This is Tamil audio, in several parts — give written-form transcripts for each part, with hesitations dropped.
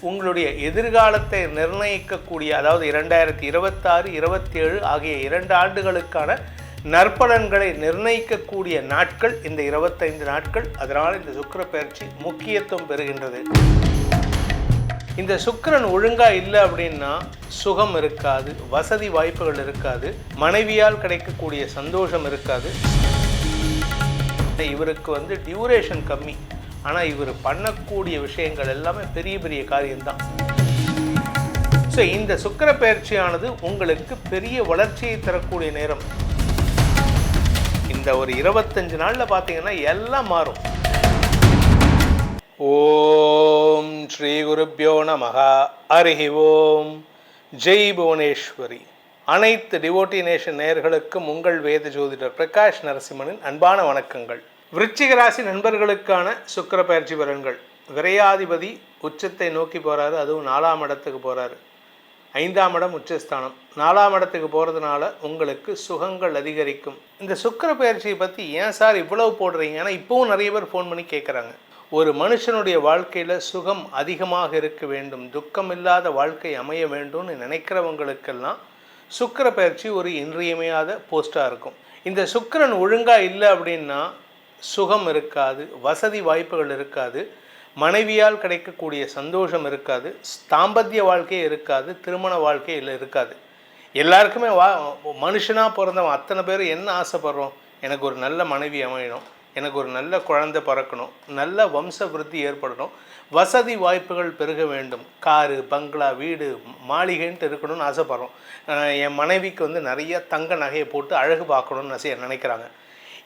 உங்களுடைய எதிர்காலத்தை நிர்ணயிக்கக்கூடிய, அதாவது 2026, 27 ஆகிய 2 ஆண்டுகளுக்கான நற்பலன்களை நிர்ணயிக்கக்கூடிய நாட்கள் இந்த 25 நாட்கள். அதனால் இந்த சுக்கிர பயிற்சி முக்கியத்துவம் பெறுகின்றது. இந்த சுக்கிரன் ஒழுங்கா இல்லை அப்படின்னா சுகம் இருக்காது, வசதி வாய்ப்புகள் இருக்காது, மனைவியால் கிடைக்கக்கூடிய சந்தோஷம் இருக்காது. இவருக்கு டியூரேஷன் கம்மி, ஆனால் இவர் பண்ணக்கூடிய விஷயங்கள் எல்லாமே பெரிய பெரிய காரியம்தான். ஸோ இந்த சுக்கிர பயிற்சியானது உங்களுக்கு பெரிய வளர்ச்சியை தரக்கூடிய நேரம். இந்த ஒரு 25 நாளில் பார்த்தீங்கன்னா எல்லாம் மாறும். ஓம் ஸ்ரீ குருப்யோ நமஹ. ஹரிஹி ஓம். ஜெய் புவனேஸ்வரி. அனைத்து டிவோட்டி நேஷன் நேயர்களுக்கும் உங்கள் வேத ஜோதிடர் பிரகாஷ் நரசிம்மனின் அன்பான வணக்கங்கள். விருச்சிக ராசி நண்பர்களுக்கான சுக்கிர பயிற்சி பலன்கள். விரையாதிபதி உச்சத்தை நோக்கி போகிறாரு, அதுவும் 4ஆம் இடத்துக்கு போகிறாரு. 5ஆம் இடம் உச்சஸ்தானம். 4ஆம் இடத்துக்கு போகிறதுனால உங்களுக்கு சுகங்கள் அதிகரிக்கும். இந்த சுக்கிர பயிற்சியை பற்றி ஏன் சார் இவ்வளவு போடுறீங்க? ஏன்னா இப்போவும் நிறைய பேர் ஃபோன் பண்ணி கேட்குறாங்க. ஒரு மனுஷனுடைய வாழ்க்கையில் சுகம் அதிகமாக இருக்க வேண்டும், துக்கம் இல்லாத வாழ்க்கை அமைய வேண்டும்னு நினைக்கிறவங்களுக்கெல்லாம் சுக்கிர பயிற்சி ஒரு இன்றியமையாத போஸ்ட்டாக இருக்கும். இந்த சுக்கிரன் ஒழுங்காக இல்லை அப்படின்னா சுகம் இருக்காது, வசதி வாய்ப்புகள் இருக்காது, மனைவியால் கிடைக்கக்கூடிய சந்தோஷம் இருக்காது, தாம்பத்திய வாழ்க்கையே இருக்காது, திருமண வாழ்க்கையில் இருக்காது. எல்லாருக்குமே மனுஷனாக பிறந்தவன் அத்தனை பேர் என்ன ஆசைப்படுறோம்? எனக்கு ஒரு நல்ல மனைவி அமையணும், எனக்கு ஒரு நல்ல குழந்தை பிறக்கணும், நல்ல வம்ச விருத்தி ஏற்படணும், வசதி வாய்ப்புகள் பெருக வேண்டும், காரு பங்களா வீடு மாளிகைன்ட்டு இருக்கணும்னு ஆசைப்படுறோம். என் மனைவிக்கு நிறைய தங்க நகையை போட்டு அழகு பார்க்கணும்னு நினைக்கிறாங்க.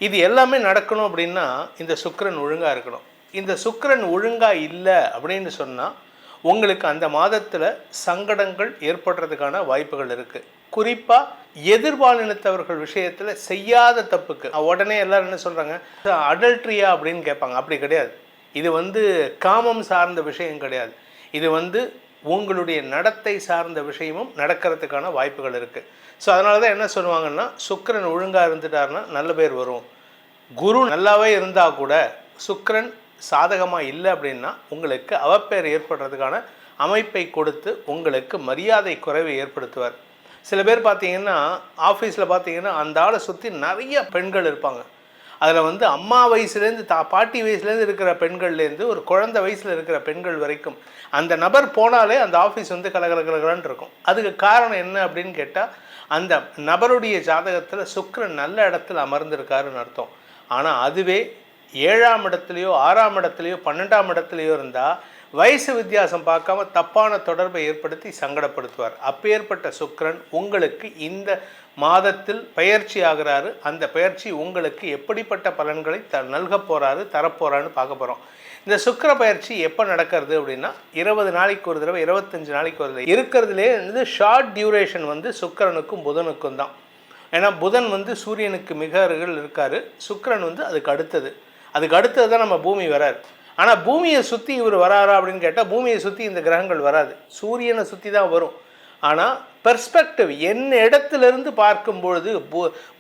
இது எல்லாமே நடக்கணும் அப்படின்னா இந்த சுக்கிரன் ஒழுங்காக இருக்கணும். இந்த சுக்கிரன் ஒழுங்காக இல்லை அப்படின்னு சொன்னால் உங்களுக்கு அந்த மாதத்தில் சங்கடங்கள் ஏற்படுறதுக்கான வாய்ப்புகள் இருக்குது. குறிப்பாக எதிர்பாலினத்தவர்கள் விஷயத்தில் செய்யாத தப்புக்கு உடனே எல்லோரும் என்ன சொல்கிறாங்க, அடல்ட்ரியா அப்படின்னு கேட்பாங்க. அப்படி கிடையாது. இது காமம் சார்ந்த விஷயம் கிடையாது. இது உங்களுடைய நடத்தை சார்ந்த விஷயமும் நடக்கிறதுக்கான வாய்ப்புகள் இருக்குது. ஸோ அதனால தான் என்ன சொல்லுவாங்கன்னா, சுக்கிரன் ஒழுங்காக இருந்துட்டாருன்னா நல்ல பேர் வரும். குரு நல்லாவே இருந்தால் கூட சுக்கிரன் சாதகமாக இல்லை அப்படின்னா உங்களுக்கு அவப்பேர் ஏற்படுறதுக்கான அமைப்பை கொடுத்து உங்களுக்கு மரியாதை குறைவை ஏற்படுத்துவார். சில பேர் பார்த்தீங்கன்னா ஆஃபீஸில் பார்த்தீங்கன்னா அந்த ஆளை சுற்றி நிறைய பெண்கள் இருப்பாங்க. அதில் அம்மா வயசுலேருந்து பாட்டி வயசுலேருந்து இருக்கிற பெண்கள்லேருந்து ஒரு குழந்தை வயசில் இருக்கிற பெண்கள் வரைக்கும் அந்த நபர் போனாலே அந்த ஆஃபீஸ் கலகலகலன்னு இருக்கும். அதுக்கு காரணம் என்ன அப்படின்னு கேட்டால், அந்த நபருடைய ஜாதகத்தில் சுக்கிரன் நல்ல இடத்துல அமர்ந்திருக்காருன்னு அர்த்தம். ஆனால் அதுவே 7ஆம் இடத்துலையோ 6ஆம் இடத்துலையோ 12ஆம் இடத்துலையோ இருந்தால் வயசு வித்தியாசம் பார்க்காம தப்பான தொடர்பை ஏற்படுத்தி சங்கடப்படுத்துவார். அப்பேற்பட்ட சுக்கிரன் உங்களுக்கு இந்த மாதத்தில் பயிற்சி ஆகிறாரு. அந்த பயிற்சி உங்களுக்கு எப்படிப்பட்ட பலன்களை நல்க போகிறாரு, தரப்போகிறான்னு பார்க்க போகிறோம். இந்த சுக்கிர பயிற்சி எப்போ நடக்கிறது அப்படின்னா 20 நாளைக்கு ஒரு தடவை, 25 நாளைக்கு ஒரு தடவை இருக்கிறதுலே ஷார்ட் டியூரேஷன் சுக்கிரனுக்கும் புதனுக்கும் தான். ஏன்னா புதன் சூரியனுக்கு மிக அருகில் இருக்கார், சுக்கிரன் அதுக்கு அடுத்தது தான் நம்ம பூமி வராரு. ஆனால் பூமியை சுற்றி இவர் வராரா அப்படின்னு கேட்டால் பூமியை சுற்றி இந்த கிரகங்கள் வராது, சூரியனை சுற்றி தான் வரும். ஆனால் பெர்ஸ்பெக்டிவ் என்ன இடத்துலேருந்து பார்க்கும்பொழுது,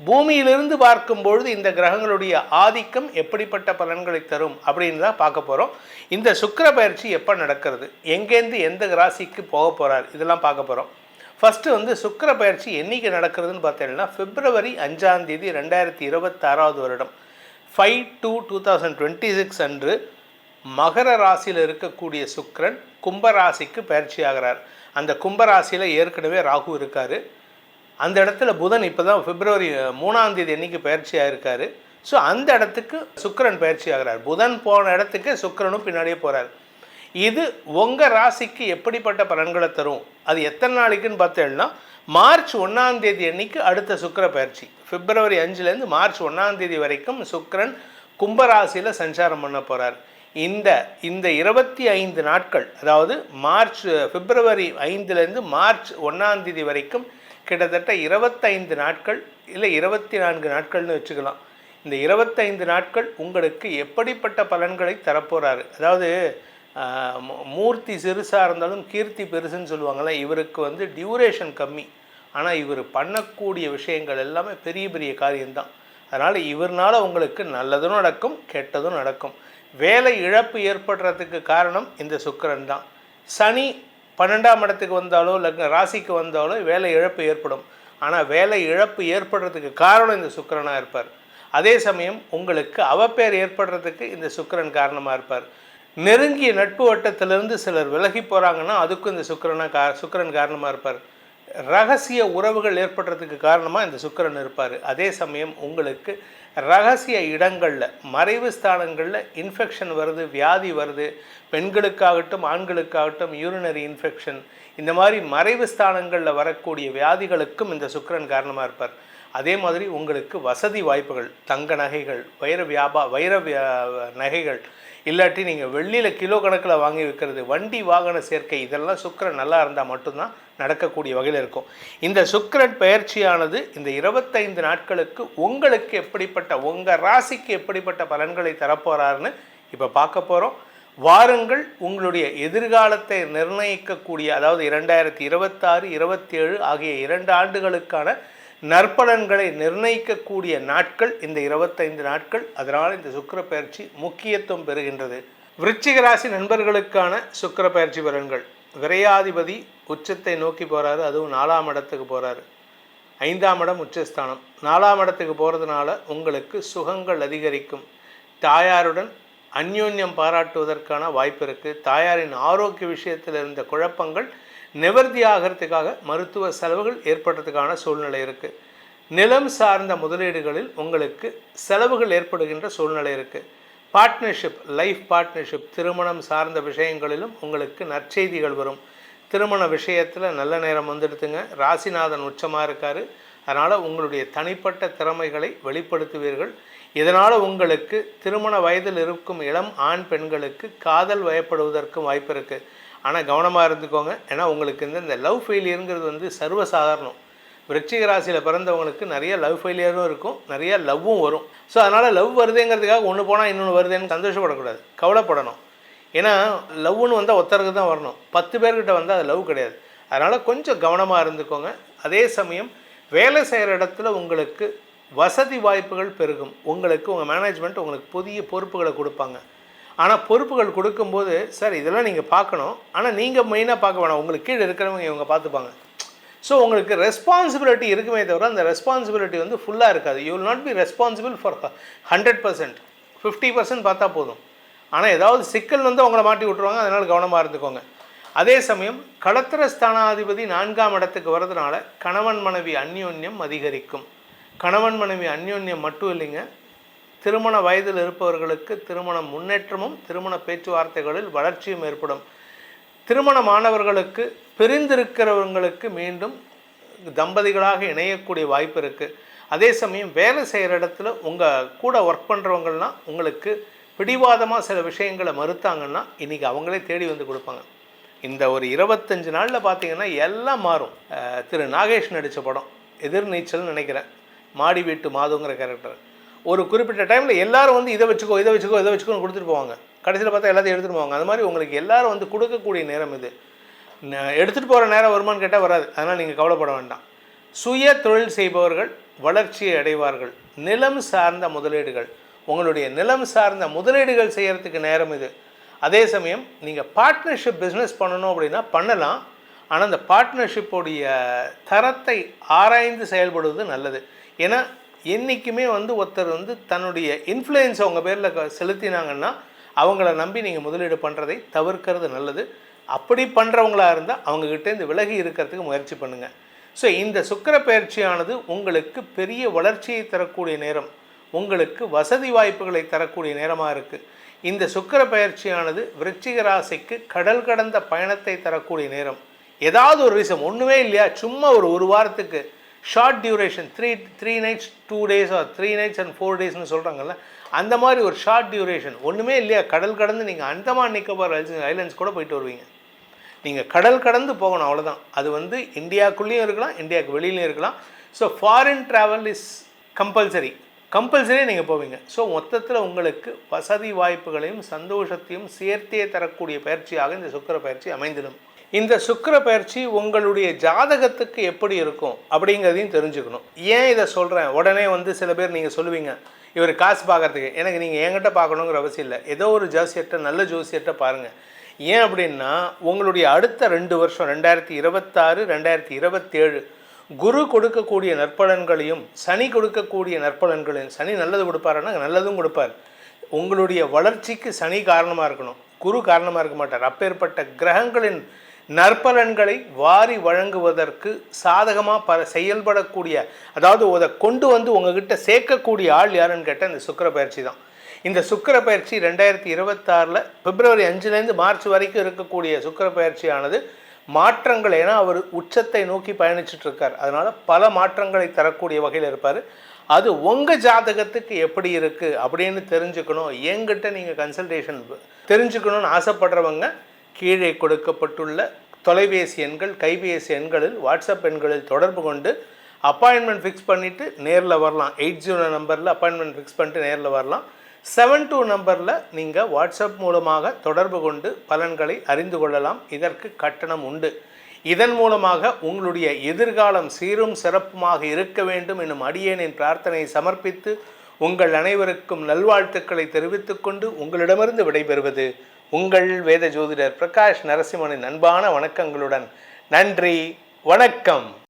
பூமியிலிருந்து பார்க்கும்பொழுது இந்த கிரகங்களுடைய ஆதிக்கம் எப்படிப்பட்ட பலன்களை தரும் அப்படின்னு தான் பார்க்க போகிறோம். இந்த சுக்கிர பயிற்சி எப்போ நடக்கிறது, எங்கேருந்து எந்த ராசிக்கு போக போகிறார், இதெல்லாம் பார்க்க போகிறோம். ஃபஸ்ட்டு சுக்கிர பயிற்சி என்றைக்கு நடக்கிறதுன்னு பார்த்தீங்கன்னா February 5ஆம் தேதி 2026 வருடம் 5/2/2026 அன்று மகர ராசியில் இருக்கக்கூடிய சுக்கிரன் கும்பராசிக்கு பயிற்சி ஆகிறார். அந்த கும்பராசியில் ஏற்கனவே ராகு இருக்கார். அந்த இடத்துல புதன் இப்போ தான் February 3ஆம் தேதி அன்றைக்கி பயிற்சி ஆகிருக்காரு. ஸோ அந்த இடத்துக்கு சுக்கிரன் பயிற்சி ஆகிறார். புதன் போன இடத்துக்கு சுக்கிரனும் பின்னாடியே போகிறார். இது உங்கள் ராசிக்கு எப்படிப்பட்ட பலன்களை தரும், அது எத்தனை நாளைக்குன்னு பார்த்தீங்கன்னா மார்ச் 1ஆம் தேதி அன்றைக்கி அடுத்த சுக்கிர பயிற்சி. February 5லேருந்து மார்ச் 1ஆம் தேதி வரைக்கும் சுக்கிரன் கும்பராசியில் சஞ்சாரம் பண்ண போகிறார். இந்த 25 நாட்கள், அதாவது February 5லேருந்து மார்ச் 1ஆம் தேதி வரைக்கும் கிட்டத்தட்ட 25 நாட்கள் இல்லை 24 நாட்கள்னு வச்சுக்கலாம். இந்த 25 நாட்கள் உங்களுக்கு எப்படிப்பட்ட பலன்களை தரப்போகிறாரு. அதாவது மூர்த்தி சிறுசாக இருந்தாலும் கீர்த்தி பெருசுன்னு சொல்லுவாங்கள்ல, இவருக்கு டியூரேஷன் கம்மி, ஆனால் இவர் பண்ணக்கூடிய விஷயங்கள் எல்லாமே பெரிய பெரிய காரியம்தான். அதனால் இவர்னால் உங்களுக்கு நல்லதும் நடக்கும், கெட்டதும் நடக்கும். வேலை இழப்பு ஏற்படுறதுக்கு காரணம் இந்த சுக்கிரன் தான். சனி 12ஆம் இடத்துக்கு வந்தாலோ லக்ன ராசிக்கு வந்தாலோ வேலை இழப்பு ஏற்படும். ஆனால் வேலை இழப்பு ஏற்படுறதுக்கு காரணம் இந்த சுக்கிரனாக இருப்பார். அதே சமயம் உங்களுக்கு அவப்பேர் ஏற்படுறதுக்கு இந்த சுக்கிரன் காரணமாக இருப்பார். நெருங்கிய நட்பு வட்டத்திலிருந்து சிலர் விலகி போகிறாங்கன்னா அதுக்கும் இந்த சுக்கிரன் காரணமாக இருப்பார். ரகசிய உறவுகள் ஏற்படுறதுக்கு காரணமாக இந்த சுக்கிரன் இருப்பார். அதே சமயம் உங்களுக்கு ரகசிய இடங்களில் மறைவு ஸ்தானங்களில் இன்ஃபெக்ஷன் வருது, வியாதி வருது. பெண்களுக்காகட்டும் ஆண்களுக்காகட்டும் யூரினரி இன்ஃபெக்ஷன், இந்த மாதிரி மறைவு ஸ்தானங்களில் வரக்கூடிய வியாதிகளுக்கும் இந்த சுக்கிரன் காரணமாக இருப்பார். அதே மாதிரி உங்களுக்கு வசதி வாய்ப்புகள், தங்க நகைகள், வைர நகைகள், இல்லாட்டி நீங்கள் வெள்ளியில் கிலோ கணக்கில் வாங்கி விற்கிறது, வண்டி வாகன சேர்க்கை, இதெல்லாம் சுக்கிரன் நல்லா இருந்தால் மட்டும்தான் நடக்கக்கூடிய வகையில் இருக்கும். இந்த சுக்கிரன் பயிற்சியானது இந்த 25 நாட்களுக்கு உங்களுக்கு எப்படிப்பட்ட, உங்கள் ராசிக்கு எப்படிப்பட்ட பலன்களை தரப்போகிறாருன்னு இப்போ பார்க்க போகிறோம். வாருங்கள், உங்களுடைய எதிர்காலத்தை நிர்ணயிக்கக்கூடிய, அதாவது 2026, 27 ஆகிய 2 ஆண்டுகளுக்கான நற்பலன்களை நிர்ணயிக்கக்கூடிய நாட்கள் இந்த 25 நாட்கள். அதனால் இந்த சுக்கிர பயிற்சி முக்கியத்துவம் பெறுகின்றது. விருச்சிக ராசி நண்பர்களுக்கான சுக்கிர பயிற்சி பலன்கள். விரையாதிபதி உச்சத்தை நோக்கி போகிறாரு, அதுவும் 4ஆம் இடத்துக்கு போகிறாரு. 5ஆம் இடம் உச்சஸ்தானம். 4ஆம் இடத்துக்கு போகிறதுனால உங்களுக்கு சுகங்கள் அதிகரிக்கும். தாயாருடன் அந்யோன்யம் பாராட்டுவதற்கான வாய்ப்பு இருக்குது. தாயாரின் ஆரோக்கிய விஷயத்தில் இருந்த குழப்பங்கள் நிவர்த்தி ஆகிறதுக்காக மருத்துவ செலவுகள் ஏற்படுறதுக்கான சூழ்நிலை இருக்குது. நிலம் சார்ந்த முதலீடுகளில் உங்களுக்கு செலவுகள் ஏற்படுகின்ற சூழ்நிலை இருக்குது. பார்ட்னர்ஷிப், லைஃப் பார்ட்னர்ஷிப், திருமணம் சார்ந்த விஷயங்களிலும் உங்களுக்கு நற்செய்திகள் வரும். திருமண விஷயத்தில் நல்ல நேரம் வந்துடுத்துங்க. ராசிநாதன் உச்சமாக இருக்கார். அதனால் உங்களுடைய தனிப்பட்ட திறமைகளை வெளிப்படுத்துவீர்கள். இதனால் உங்களுக்கு திருமண வயதில் இருக்கும் இளம் ஆண் பெண்களுக்கு காதல் வயப்படுவதற்கும் வாய்ப்பு இருக்குது. ஆனால் கவனமாக இருந்துக்கோங்க. ஏன்னா உங்களுக்கு இந்த லவ் ஃபெயிலியருங்கிறது சர்வசாதாரணம். விருச்சிக ராசியில் பிறந்தவங்களுக்கு நிறைய லவ் ஃபெயிலியரும் இருக்கும், நிறைய லவ்வும் வரும். ஸோ அதனால் லவ் வருதுங்கிறதுக்காக ஒன்று போனால் இன்னொன்று வருதுன்னு சந்தோஷப்படக்கூடாது, கவலைப்படணும். ஏன்னா லவ்னு வந்தால் ஒருத்தருக்கு தான் வரணும், 10 பேர்கிட்ட வந்தால் அது லவ் கிடையாது. அதனால் கொஞ்சம் கவனமாக இருந்துக்கோங்க. அதே சமயம் வேலை செய்கிற இடத்துல உங்களுக்கு வசதி வாய்ப்புகள் பெருகும். உங்களுக்கு உங்கள் மேனேஜ்மெண்ட் உங்களுக்கு புதிய பொறுப்புகளை கொடுப்பாங்க. ஆனால் பொறுப்புகள் கொடுக்கும்போது, சார் இதெல்லாம் நீங்கள் பார்க்கணும், ஆனால் நீங்கள் மெயினாக பார்க்க வேணாம், உங்களுக்கு கீழே இருக்கிறவங்க இவங்க பார்த்துப்பாங்க. ஸோ உங்களுக்கு ரெஸ்பான்சிபிலிட்டி இருக்குமே தவிர அந்த ரெஸ்பான்சிபிலிட்டி ஃபுல்லாக இருக்காது. You will not be responsible for 100%, 50% பார்த்தா போதும். ஆனால் ஏதாவது சிக்கல் அவங்கள மாட்டி விட்ருவாங்க. அதனால் கவனமாக இருந்துக்கோங்க. அதே சமயம் களத்திர ஸ்தானாதிபதி 4ஆம் இடத்துக்கு வர்றதுனால கணவன் மனைவி அந்யோன்யம் அதிகரிக்கும். கணவன் மனைவி அந்யோன்யம் மட்டும் இல்லைங்க, திருமண வயதில் இருப்பவர்களுக்கு திருமண முன்னேற்றமும் திருமண பேச்சுவார்த்தைகளில் வளர்ச்சியும் ஏற்படும். திருமணமானவர்களுக்கு பிரிந்திருக்கிறவங்களுக்கு மீண்டும் தம்பதிகளாக இணையக்கூடிய வாய்ப்பு இருக்குது. அதே சமயம் வேலை செய்கிற இடத்துல உங்கள் கூட ஒர்க் பண்ணுறவங்கள்லாம் உங்களுக்கு பிடிவாதமாக சில விஷயங்களை மறுத்தாங்கன்னா இன்றைக்கி அவங்களே தேடி கொடுப்பாங்க. இந்த ஒரு 25 நாளில் பார்த்தீங்கன்னா எல்லாம் மாறும். திரு நாகேஷ் நடித்த படம் எதிர்நீச்சல்னு நினைக்கிறேன், மாடி வீட்டு மாதுங்கிற கேரக்டர். ஒரு குறிப்பிட்ட டைமில் எல்லோரும் இதை வச்சுக்கோ இதை வச்சுக்கோ இதை வச்சுக்கோன்னு கொடுத்துட்டு போவாங்க. கடைசியில் பார்த்தா எல்லாத்தையும் எடுத்துகிட்டு போவாங்க. அது மாதிரி உங்களுக்கு எல்லோரும் கொடுக்கக்கூடிய நேரம் இது. எடுத்துகிட்டு போகிற நேரம் வருமானு கேட்டால் வராது. அதனால் நீங்கள் கவலைப்பட வேண்டாம். சுய தொழில் செய்பவர்கள் வளர்ச்சியை அடைவார்கள். நிலம் சார்ந்த முதலீடுகள், உங்களுடைய நிலம் சார்ந்த முதலீடுகள் செய்கிறதுக்கு நேரம் இது. அதே சமயம் நீங்கள் பார்ட்னர்ஷிப் பிஸ்னஸ் பண்ணணும் அப்படின்னா பண்ணலாம். ஆனால் அந்த பார்ட்னர்ஷிப்போடைய தரத்தை ஆராய்ந்து செயல்படுவது நல்லது. ஏன்னா என்றைக்குமே ஒருத்தர் தன்னுடைய இன்ஃப்ளூயன்ஸை உங்கள் பேரில் செலுத்தினாங்கன்னா அவங்கள நம்பி நீங்கள் முதலீடு பண்ணுறதை தவிர்க்கிறது நல்லது. அப்படி பண்ணுறவங்களா இருந்தால் அவங்கக்கிட்டேருந்து விலகி இருக்கிறதுக்கு முயற்சி பண்ணுங்கள். ஸோ இந்த சுக்கிர பயிற்சியானது உங்களுக்கு பெரிய வளர்ச்சியை தரக்கூடிய நேரம், உங்களுக்கு வசதி வாய்ப்புகளை தரக்கூடிய நேரமாக இருக்குது. இந்த சுக்கிர பயிற்சியானது விருச்சிக ராசிக்கு கடல் கடந்த பயணத்தை தரக்கூடிய நேரம். ஏதாவது ஒரு ரீசன், ஒன்றுமே இல்லையா, சும்மா ஒரு வாரத்துக்கு short duration, 3 nights 2 days or 3 nights and 4 daysன்னு சொல்கிறாங்கல்ல, அந்த மாதிரி ஒரு ஷார்ட் டியூரேஷன், ஒன்றுமே இல்லையா, கடல் கடந்து நீங்கள் அந்தமான் நிக்கோபார் ஐலண்ட்ஸ் கூட போயிட்டு வருவீங்க. நீங்கள் கடல் கடந்து போகணும், அவ்வளோதான். அது இந்தியாவுக்குள்ளேயும் இருக்கலாம், இந்தியாவுக்கு வெளியிலையும் இருக்கலாம். ஸோ ஃபாரின் ட்ராவல் இஸ் கம்பல்சரியாக நீங்கள் போவீங்க. ஸோ மொத்தத்தில் உங்களுக்கு வசதி வாய்ப்புகளையும் சந்தோஷத்தையும் சேர்த்தே தரக்கூடிய பயிற்சியாக இந்த சுக்கிர பயிற்சி அமைந்திடும். இந்த சுக்கிர பயிற்சி உங்களுடைய ஜாதகத்துக்கு எப்படி இருக்கும் அப்படிங்கிறதையும் தெரிஞ்சுக்கணும். ஏன் இதை சொல்கிறேன், உடனே சில பேர் நீங்கள் சொல்லுவீங்க இவர் காசு பார்க்குறதுக்கு, எனக்கு நீங்கள் என்கிட்ட பார்க்கணுங்கிற அவசியம் இல்லை. ஏதோ ஒரு ஜோசியர்கிட்ட, நல்ல ஜோசியர்கிட்ட பாருங்கள். ஏன் அப்படின்னா உங்களுடைய அடுத்த 2 வருஷம் 2026 2027 குரு கொடுக்கக்கூடிய நற்பலன்களையும் சனி கொடுக்கக்கூடிய நற்பலன்களையும், சனி நல்லது கொடுப்பாருன்னா நல்லதும் கொடுப்பார். உங்களுடைய வளர்ச்சிக்கு சனி காரணமாக இருக்கணும், குரு காரணமாக இருக்க மாட்டார். அப்பேற்பட்ட கிரகங்களின் நற்பலன்களை வாரி வழங்குவதற்கு சாதகமாக செயல்படக்கூடிய, அதாவது அதை கொண்டு வந்து உங்ககிட்ட சேர்க்கக்கூடிய ஆள் யாருன்னு கேட்டால் இந்த சுக்கிர பயிற்சி தான். இந்த சுக்கிர பயிற்சி 2026 பிப்ரவரி 5லேருந்து மார்ச் வரைக்கும் இருக்கக்கூடிய சுக்கிர பயிற்சியானது மாற்றங்கள், ஏன்னா அவர் உச்சத்தை நோக்கி பயணிச்சுட்டு இருக்கார், அதனால் பல மாற்றங்களை தரக்கூடிய வகையில் இருப்பார். அது உங்கள் ஜாதகத்துக்கு எப்படி இருக்குது அப்படின்னு தெரிஞ்சுக்கணும், என்கிட்ட நீங்கள் கன்சல்டேஷன் தெரிஞ்சுக்கணும்னு ஆசைப்படுறவங்க கீழே கொடுக்கப்பட்டுள்ள தொலைபேசி எண்கள், கைபேசி எண்களில், வாட்ஸ்அப் எண்களில் தொடர்பு கொண்டு அப்பாயின்மெண்ட் ஃபிக்ஸ் பண்ணிவிட்டு நேரில் வரலாம். 80 நம்பரில் அப்பாயின்மெண்ட் ஃபிக்ஸ் பண்ணிட்டு நேரில் வரலாம். 72 நம்பரில் நீங்கள் வாட்ஸ்அப் மூலமாக தொடர்பு கொண்டு பலன்களை அறிந்து கொள்ளலாம். இதற்கு கட்டணம் உண்டு. இதன் மூலமாக உங்களுடைய எதிர்காலம் சீரும் சிறப்புமாக இருக்க வேண்டும் என்னும் அடியேனின் பிரார்த்தனையை சமர்ப்பித்து உங்கள் அனைவருக்கும் நல்வாழ்த்துக்களை தெரிவித்துக்கொண்டு உங்களிடமிருந்து விடைபெறுவது உங்கள் வேத ஜோதிடர் பிரகாஷ் நரசிம்மனின் அன்பான வணக்கங்களுடன். நன்றி, வணக்கம்.